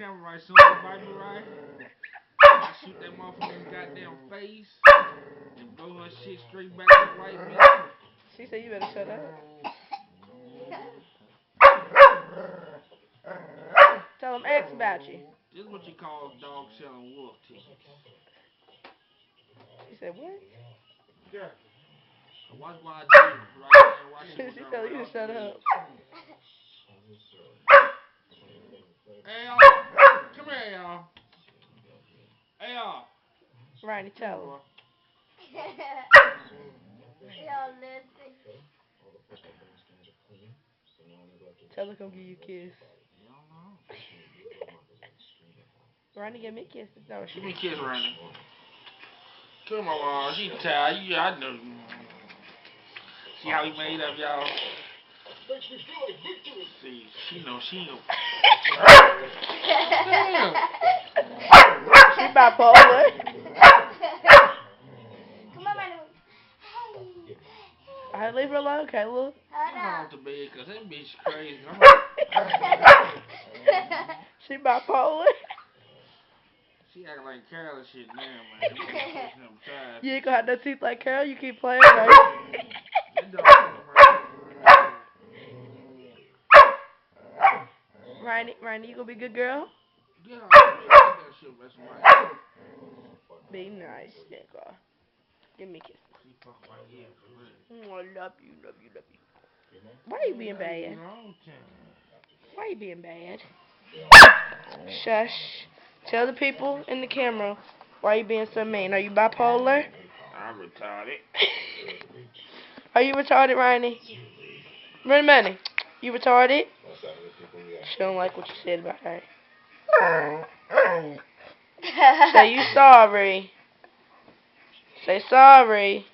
camera right soon as you bite me right. I shoot that motherfucker in the goddamn face and blow her shit straight back to the white bitch. She said you better shut up. Tell them X about you. This is what you call dog selling wolf tickets. She said what? Yeah. Watch what I do right now. Watch She told you to shut up. Hey y'all, come here y'all. Hey y'all. Ronnie, tell him. Tell her come give you a kiss. Ronnie, give me a kiss. No, give me a kiss, Ronnie. Come on, she tired. I know. See how he made up, y'all. See, she know. Damn. She bipolar. Come on, man. Alright, leave her alone, Caleb. I'm off the bed because that bitch crazy. She bipolar. She acting like Carol and shit now, man. You ain't gonna have no teeth like Carol. You keep playing, right? Ronnie, you gonna be a good girl? Yeah, that shit, that's right. Be nice, nigga. Give me a kiss. Oh, I love you. Why are you being bad? Why are you being bad? Shush. Tell the people in the camera why you being so mean. Are you bipolar? I'm retarded. Are you retarded, Ronnie? Run money. You retarded? She don't like what you said about her. Say you sorry. Say sorry.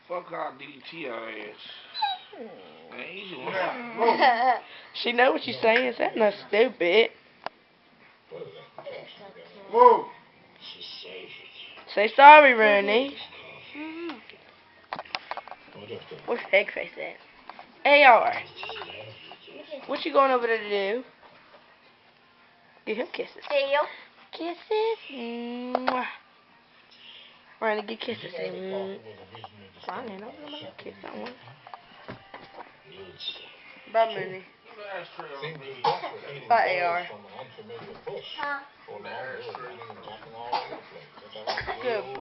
Fuck all DDT her ass. She know what you're saying. That's not stupid. Whoa. Say sorry, Ronnie. Where's Egg Face at? AR. What you going over there to do? Give him kisses. Kisses. Mwah. Ronnie, get kisses. Ronnie, don't give me a kiss. I want. Bye, Mooney. Bye, AR.